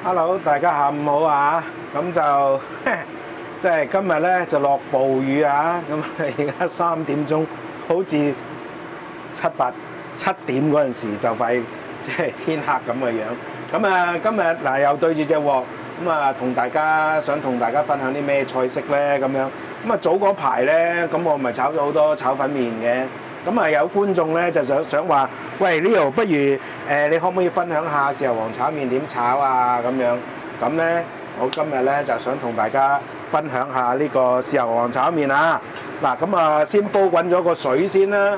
Hello，大家下午好啊！咁就即係今日咧就落暴雨啊！咁而家3點鐘，好似7點嗰陣時就快即係天黑咁嘅樣。咁啊，今日嗱又對住隻鑊，咁啊想同大家分享啲咩菜式咧咁樣。咁啊早嗰排咧，咁我咪炒咗好多炒粉麵嘅。咁啊有觀眾咧就想話，喂Leo，不如你可唔可以分享下豉油皇炒麵點炒啊？咁樣咁咧，我今日咧就想同大家分享下呢個豉油皇炒麵啊！嗱，咁啊先煲滾咗個水先啦，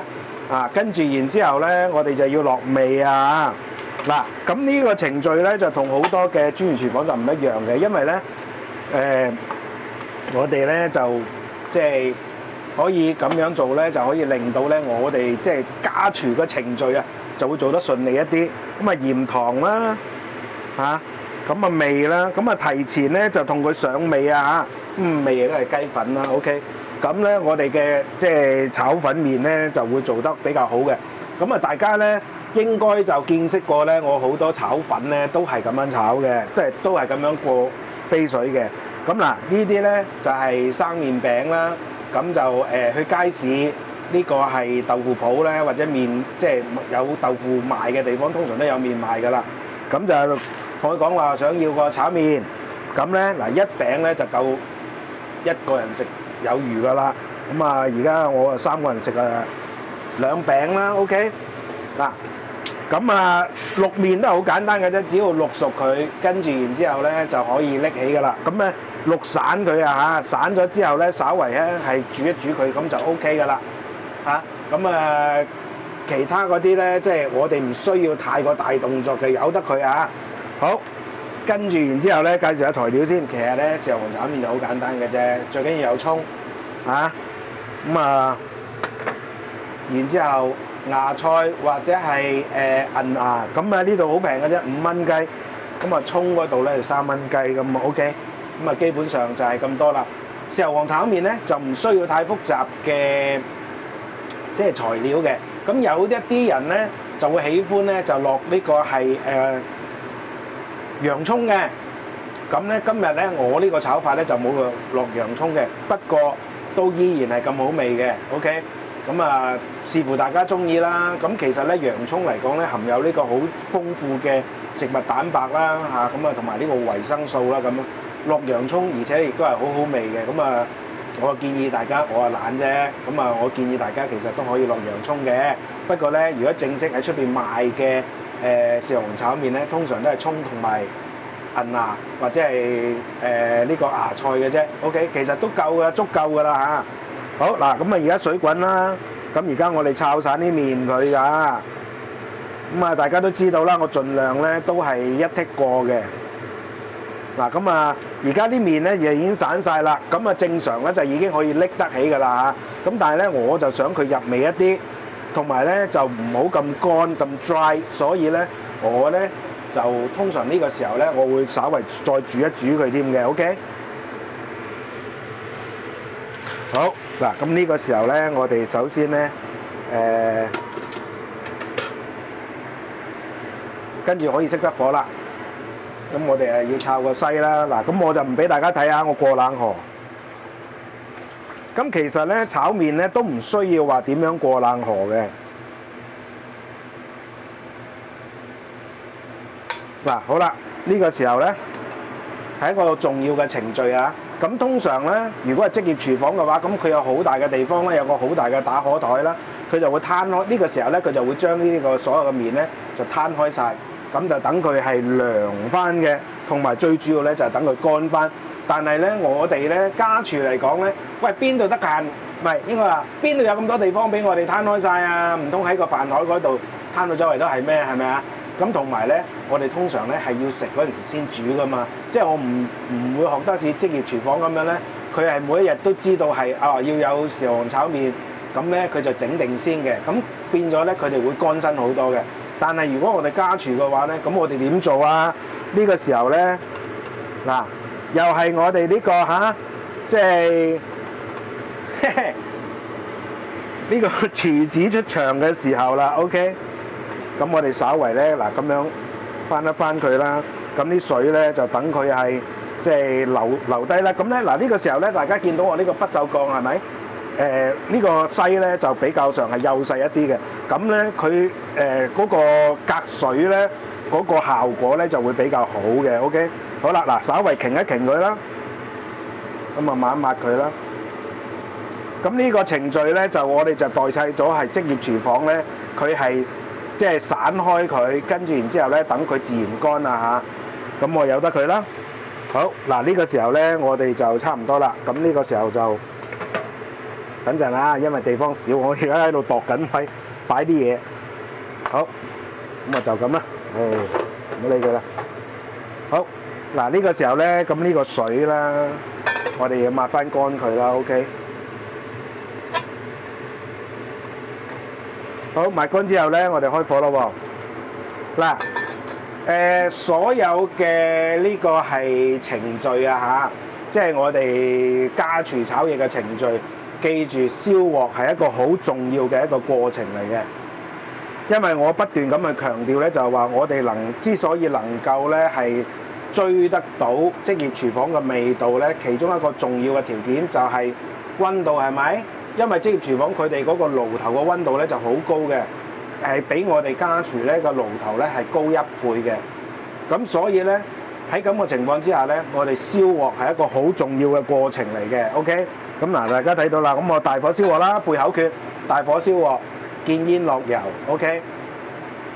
跟住然之後咧，我哋就要落味啊！嗱，咁呢個程序咧就同好多嘅專業廚房就唔一樣嘅，因為咧我哋咧就即係可以咁樣做咧，就可以令到咧我哋即係家廚嘅程序啊，就會做得順利一啲。咁啊鹽糖啦，咁啊味啦，咁啊提前咧就同佢上味啊味都係雞粉啦 ，OK。咁咧我哋嘅即係炒粉麵咧就會做得比較好嘅。咁啊大家咧應該就見識過咧，我好多炒粉咧都係咁樣炒嘅，即係都係咁樣過飛水嘅。咁嗱呢啲咧就係生麵餅啦。咁就去街市呢個係豆腐鋪咧，或者麵即係有豆腐賣嘅地方，通常都有麵賣噶啦。咁就可以講話想要個炒麵，咁咧嗱一餅咧就夠一個人食有餘噶啦。咁啊而家我啊3個人食啊2餅啦 ，OK 嗱。咁啊淥麵都係好簡單嘅啫，只要淥熟佢，跟住然之後咧就可以拎起噶啦。咁咧淥散佢啊嚇，散咗之後咧，稍為咧係煮一煮佢，咁就 OK 噶啦嚇。咁啊其他嗰啲咧，即係我哋唔需要太過大動作嘅，由得佢啊。好，跟住然之後咧，介紹下材料先。其實咧，豉油皇炒麵就好簡單嘅啫，最緊要有葱嚇。咁啊，然之後芽菜或者係銀芽，咁啊呢度好平嘅啫，5蚊雞。咁啊葱嗰度咧就3蚊雞咁啊 OK。咁啊基本上就係咁多啦。豉油皇炒麵咧就唔需要太複雜嘅即係材料嘅。咁有一啲人咧就會喜歡咧就落呢個係洋葱嘅。咁咧今日咧我呢個炒法咧就冇落洋葱嘅，不過都依然係咁好味嘅 OK。咁啊，視乎大家中意啦。咁其實咧，洋葱嚟講咧，含有呢個好豐富嘅植物蛋白啦，咁啊，同埋呢個維生素啦，咁落洋葱，而且亦都係好好味嘅。咁啊，我建議大家，我啊懶啫。咁啊，我建議大家其實都可以落洋葱嘅。不過咧，如果正式喺出邊賣嘅豉油皇炒麵咧，通常都係葱同埋銀芽或者係呢個芽菜嘅啫。OK，其實都夠噶，足夠噶啦嚇。好嗱，咁啊而家水滾啦，咁而家我哋炒散啲麵佢㗎，咁啊大家都知道啦，我盡量咧都係一剔過嘅。嗱咁啊，而家啲麵咧亦已經散晒啦，咁啊正常咧就已經可以拎得起㗎啦嚇。咁但係咧我就想佢入味一啲，同埋咧就唔好咁乾咁 dry，所以咧我咧就通常呢個時候咧我會稍為再煮一煮佢添嘅 ，OK。好嗱，咁呢個時候咧，我哋首先咧，跟住可以熄得火啦。咁我哋要炒個篩啦。嗱，咁我就唔俾大家睇下，我過冷河。咁其實咧，炒麵咧都唔需要話點樣過冷河嘅。嗱，好啦，呢個時候咧係一個重要嘅程序啊。咁通常咧，如果係職業廚房嘅話，咁佢有好大嘅地方咧，有個好大嘅打荷台啦，佢就會攤開。呢個時候咧，佢就會將呢個所有嘅麵咧就攤開晒，咁就等佢係涼翻嘅，同埋最主要咧就係等佢乾翻。但係咧，我哋咧家廚嚟講咧，喂邊度得閒？唔係應該話邊度有咁多地方俾我哋攤開晒啊？唔通喺個飯台嗰度攤到周圍都係咩？係咪啊？咁同埋咧，我哋通常咧係要食嗰陣時先煮噶嘛，即係我唔會學得似職業廚房咁樣咧，佢係每一日都知道係要有豉油皇炒麵，咁咧佢就整定先嘅，咁變咗咧佢哋會乾身好多嘅。但係如果我哋家廚嘅話咧，咁我哋點做啊？呢個時候咧，嗱，又係我哋呢個即係呢個廚子出場嘅時候啦 ，OK。咁我哋稍為咧嗱咁樣翻一翻佢啦，咁啲水咧就等佢係即係留低啦。咁咧嗱呢個時候咧，大家見到我呢個不鏽鋼係咪？呢個篩咧就比較上係幼細一啲嘅，咁咧佢嗰個隔水咧嗰個效果咧就會比較好嘅。OK， 好啦，嗱稍微擎一擎佢啦，咁啊抹一抹佢啦。咁呢個程序咧就我哋就代替咗係職業廚房咧，佢係即係散開佢，跟住然之後咧等佢自然乾啦嚇。咁我由得佢啦。好，嗱呢個時候咧我哋就差唔多啦。咁呢個時候就等陣啦，因為地方少，我而家喺度度緊位擺啲嘢。好，咁啊就咁啦，唔好理佢啦。好，嗱呢個時候咧，咁呢個水啦，我哋要抹翻乾佢啦。OK。好，抹乾之後咧，我哋開火咯喎。嗱，所有嘅呢個係程序啊嚇，即係我哋家廚炒嘢嘅程序。記住燒鑊係一個好重要嘅一個過程嚟嘅，因為我不斷咁去強調咧，就係話我哋之所以能夠咧係追得到職業廚房嘅味道咧，其中一個重要嘅條件就係溫度，係咪？因為職業廚房佢哋嗰個爐頭嘅溫度咧就好高嘅，係比我哋家廚咧個爐頭咧係高1倍嘅。咁所以咧喺咁嘅情況之下咧，我哋燒鑊係一個好重要嘅過程嚟嘅。OK。咁嗱，大家睇到啦，咁我大火燒鑊啦，背口訣，大火燒鑊，見煙落油 ，OK，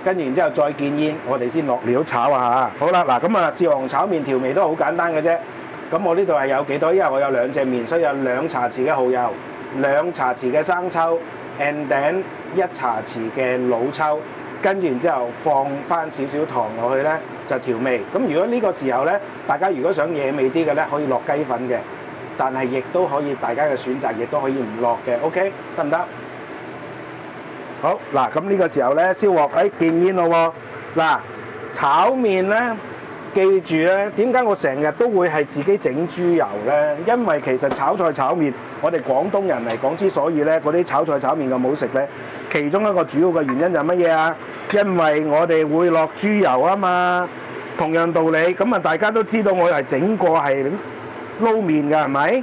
跟住然之後再見煙，我哋先落料炒啊嚇。好啦，嗱咁啊，豉油皇炒麵調味都好簡單嘅啫。咁我呢度係有幾多？因為我有2隻麵，所以有2茶匙嘅蠔油，2茶匙嘅生抽 ，and then 1茶匙嘅老抽，跟住然之後放翻少少糖落去咧，就調味。咁如果呢個時候咧，大家如果想惹味啲嘅咧，可以落雞粉嘅。但係亦都可以，大家嘅選擇亦都可以唔落嘅 ，OK， 得唔得？好，嗱咁呢個時候咧燒鑊，見煙咯喎。嗱炒麵咧，記住咧，點解我成日都會係自己整豬油咧？因為其實炒菜炒麵，我哋廣東人嚟講，之所以咧嗰啲炒菜炒麵咁好食咧，其中一個主要嘅原因就係乜嘢啊？因為我哋會落豬油啊嘛。同樣道理，咁啊大家都知道我係整過係撈麵㗎，係咪？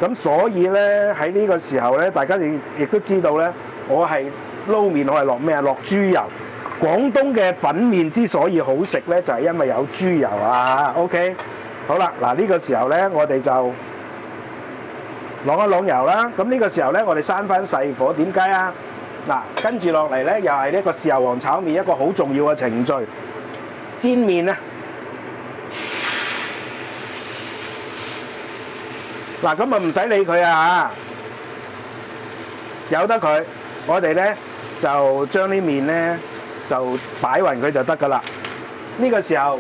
咁所以咧喺呢個時候咧，大家亦都知道咧，我係撈麵，我係落咩啊？落豬油。廣東嘅粉麵之所以好食咧，就係因為有豬油啊。OK， 好啦，嗱呢個時候咧，我哋就攞一攞油啦。咁呢個時候咧，我哋閂翻細火，點解啊？嗱，跟住落嚟咧，又係呢個豉油皇炒麵一個好重要嘅程序，煎麵啊！嗱，咁啊唔使理佢啊嚇，由得佢。我哋咧就將啲麵咧就擺勻佢就得噶啦。呢個時候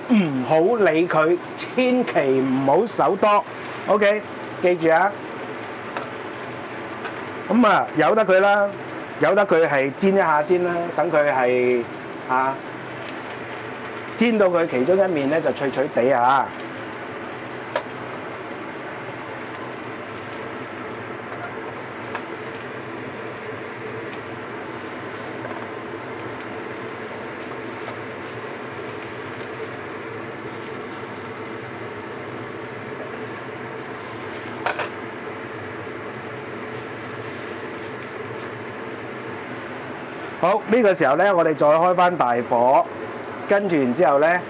唔好理佢，千祈唔好手多。OK， 記住啊。咁啊，由得佢啦，由得佢係煎一下先啦，等佢係嚇煎到佢其中一面咧就脆脆地啊。好，呢個時候咧，我哋再開翻大火，跟住然之後咧，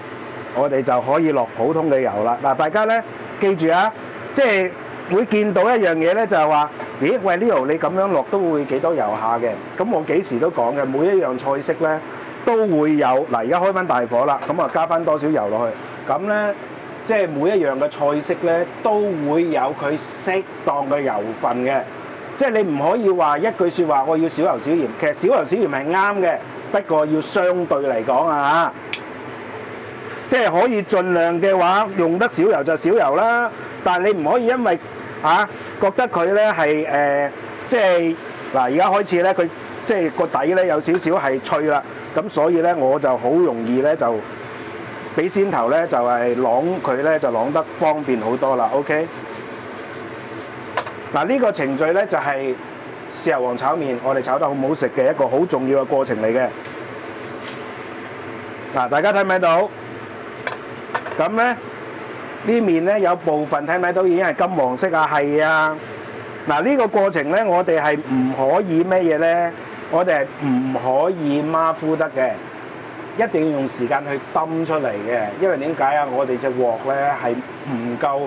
我哋就可以落普通嘅油啦。嗱，大家咧記住啊，即係會見到一樣嘢咧，就係話，咦，喂，Leo，你咁樣落都會幾多油下嘅？咁我幾時都講嘅，每一樣菜式咧都會有。嗱，而家開翻大火啦，咁啊加翻多少油落去，咁咧即係每一樣嘅菜式咧都會有佢適當嘅油分嘅。即係你唔可以話一句説話，我要少油少鹽。其實少油少鹽係啱嘅，不過要相對嚟講啊，即係可以盡量嘅話，用得少油就少油啦。但係你唔可以因為覺得佢咧係即係嗱，而家開始咧，佢即係個底咧有少少係脆啦。咁所以咧，我就好容易咧就俾先頭咧就係啷佢咧就啷得方便好多啦。OK。嗱，呢個程序咧就係豉油皇炒麵，我哋炒得好唔好食嘅一個好重要嘅過程嚟嘅。嗱，大家睇唔睇到？咁咧呢面咧有部分睇唔睇到已經係金黃色啊？係啊。嗱呢個過程咧，我哋係唔可以咩嘢咧？我哋係唔可以馬虎得嘅，一定要用時間去揼出嚟嘅。因為點解啊？我哋隻鑊咧係唔夠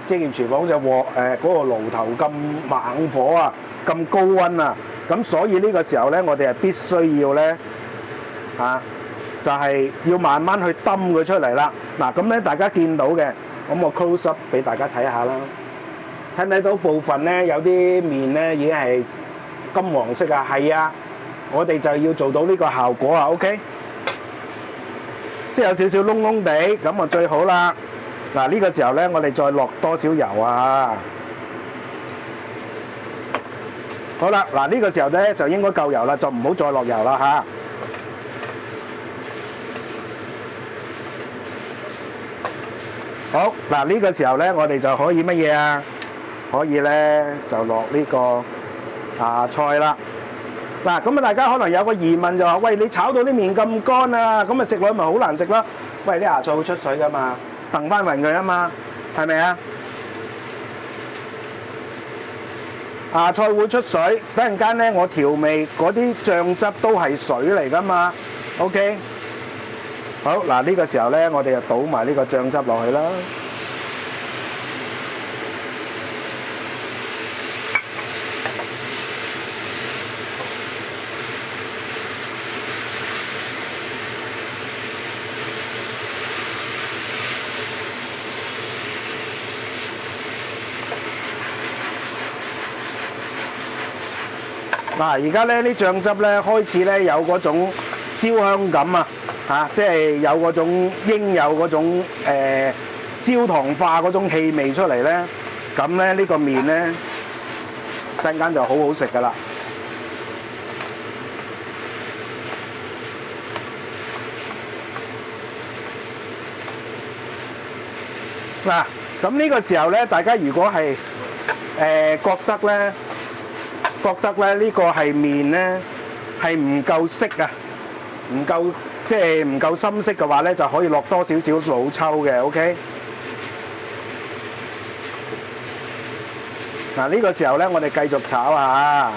職業廚房隻鑊嗰個爐頭咁猛火啊，咁高溫啊。咁所以呢個時候咧，我哋係必須要咧就係要慢慢去揼佢出嚟啦。嗱咁咧，大家見到嘅，咁我 close up 俾大家睇下啦。睇唔睇到部分咧有啲面咧已經係金黃色啊？係啊，我哋就要做到呢個效果啊 ，OK？ 即係有少少窿窿地，咁啊最好啦。嗱呢個時候咧，我哋再落多少油啊？好啦，嗱呢個時候咧就應該夠油啦，就唔好再落油啦嚇。好，嗱呢個時候咧，我哋就可以乜嘢啊？可以咧就落呢個菜啦。嗱咁啊，大家可能有個疑問就話：喂，你炒到啲麵咁乾啊，咁啊食落咪好難食咯？喂，啲芽菜會出水噶嘛，掟翻勻佢啊嘛，係咪啊？芽菜會出水，等陣間咧我調味嗰啲醬汁都係水嚟噶嘛。OK， 好嗱，呢個時候咧，我哋就倒埋呢個醬汁落去啦。嗱，而家咧啲醬汁咧開始咧有嗰種焦香感啊，即係有嗰種應有嗰種焦糖化嗰種氣味出嚟咧，咁咧呢個麵咧陣間就好好食噶啦。嗱，咁呢個時候咧，大家如果係覺得咧呢個係麵咧係唔夠色啊，唔夠即係唔夠深色嘅話咧，就可以落多少少老抽嘅 ，OK。嗱呢個時候咧，我哋繼續炒下。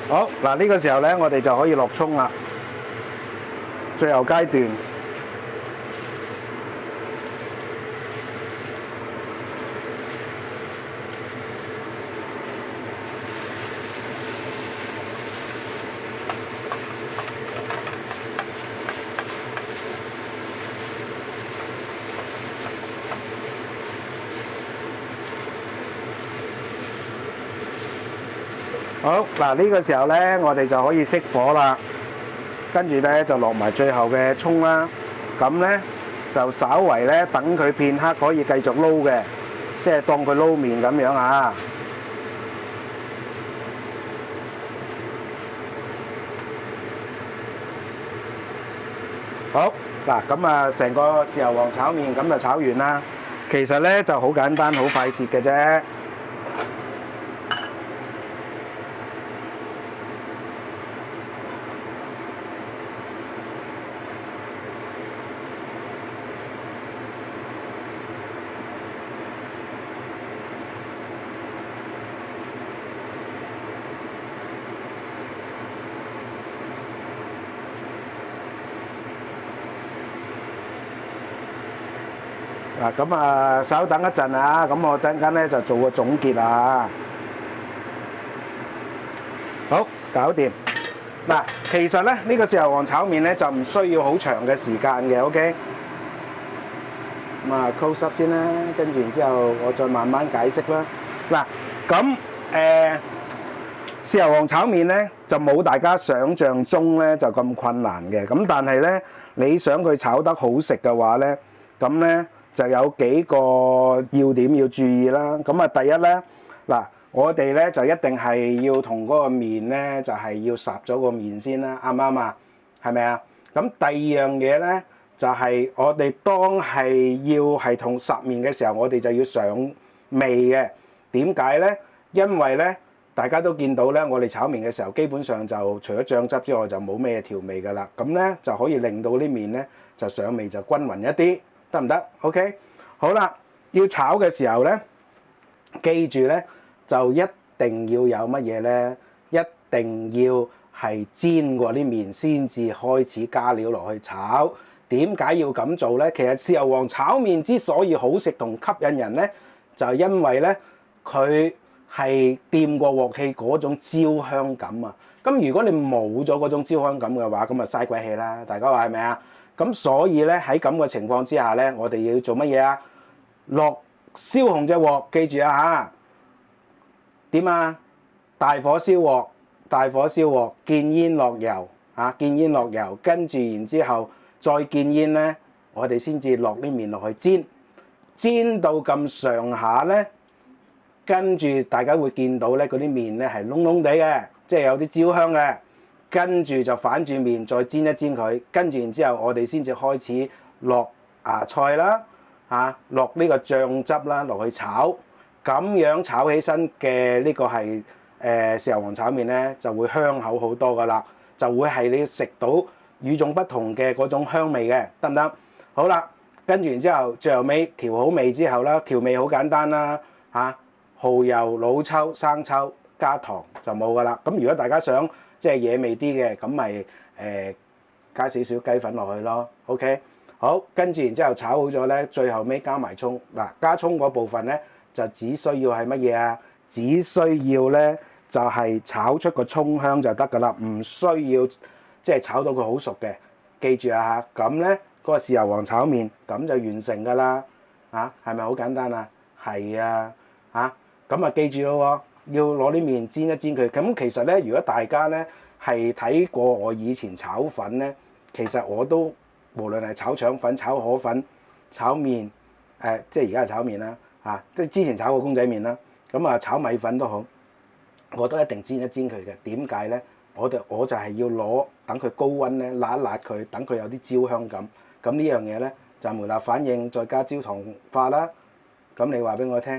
好，嗱呢個時候咧，我哋就可以落葱啦。最後階段。好，嗱呢個時候咧，我哋就可以熄火啦。跟住咧就落埋最後嘅葱啦。咁咧就稍為咧等佢片刻，可以繼續撈嘅，即係當佢撈麵咁樣啊。好，嗱咁啊，成個豉油皇炒麵咁就炒完啦。其實咧就好簡單、好快捷嘅啫。嗱咁啊，稍等一陣啊，咁我陣間咧就做個總結啊。好，搞掂。嗱，其實咧呢個豉油皇炒麵咧就唔需要好長嘅時間嘅 ，OK。咁啊 close up 先啦，跟住然之後我再慢慢解釋啦。嗱，咁豉油皇炒麵咧就冇大家想象中咧就咁困難嘅，咁但係咧你想佢炒得好食嘅話咧，咁咧就有幾個要點要注意啦。咁啊，第一咧，嗱，我哋咧就一定係要同嗰個麵咧就係要霎咗個麵先啦，啱唔啱啊？係咪啊？咁第二樣嘢咧，就係我哋當係要係同實麵嘅時候，我哋就要上味嘅。點解咧？因為咧，大家都見到咧，我哋炒麵嘅時候，基本上就除咗醬汁之外，就冇咩調味噶啦。咁咧就可以令到啲麵咧就上味就均勻一啲，得唔得 ？OK， 好啦，要炒嘅時候咧，記住咧就一定要有乜嘢咧？一定要係煎過啲麵先至開始加料落去炒。點解要咁做咧？其實豉油皇炒麵之所以好食同吸引人咧，就係因為咧佢係掂過鑊氣嗰種焦香感啊！咁如果你冇咗嗰種焦香感嘅話，咁啊嘥鬼氣啦！大家話係咪啊？咁所以咧喺咁嘅情況之下咧，我哋要做乜嘢啊？落燒紅隻鑊，記住啊嚇！點啊？大火燒鑊，大火燒鑊，見煙落油嚇，見煙落油，跟住然之後再見煙咧，我哋先至落啲麵落去煎，煎到咁上下咧，跟住大家會見到咧嗰啲麵咧係燶燶地嘅，即係有啲焦香嘅，跟住就反轉面再煎一煎佢，跟住然之後我哋先至開始落芽菜啦嚇，落呢個醬汁啦落去炒，咁樣炒起身嘅呢個係豉油皇炒麵咧就會香口好多噶啦，就會係你食到與眾不同嘅嗰種香味嘅，得唔得？好啦，跟住然之後最後尾調好味之後啦，調味好簡單啦嚇，蠔油、老抽、生抽加糖就冇噶啦。咁如果大家想即係惹味啲嘅，咁咪加少少雞粉落去咯。OK， 好，跟住然之後炒好咗咧，最後尾加埋葱嗱，加葱嗰部分咧就只需要係乜嘢啊？只需要咧就係炒出個葱香就得噶啦，唔需要即係炒到佢好熟嘅。記住啊嚇，咁咧嗰個豉油皇炒麵咁就完成噶啦嚇，係咪好簡單啊？係啊嚇，咁啊記住咯喎，要攞啲麵煎一煎佢。咁其實咧，如果大家咧係睇過我以前炒粉咧，其實我都無論係炒腸粉、炒河粉、炒麵即係而家係炒麵啦嚇，即係之前炒過公仔麵啦，咁啊炒米粉都好，我都一定煎一煎佢嘅。點解咧？我就係要攞等佢高溫咧，辣一辣佢，等佢有啲焦香感。咁呢樣嘢咧就梅納反應，再加焦糖化啦。咁你話俾我聽，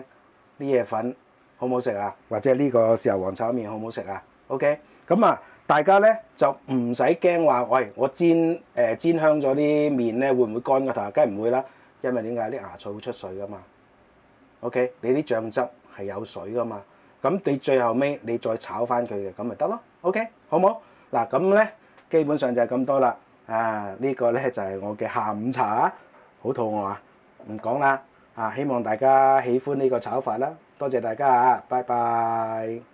呢嘢粉好唔好食啊？或者呢個豉油皇炒麵好唔好食啊 ？OK， 咁啊，大家咧就唔使驚話，喂，我煎香咗啲麵咧，會唔會乾個頭？梗係唔會啦，因為點解啲芽菜會出水噶嘛。OK， 你啲醬汁係有水噶嘛。咁你最後尾你再炒翻佢嘅，咁咪得咯。OK， 好唔好？嗱，咁咧基本上就係咁多啦。呢個咧就係我嘅下午茶，好肚餓啊！唔講啦。希望大家喜歡呢個炒法啦。多謝大家啊，拜拜。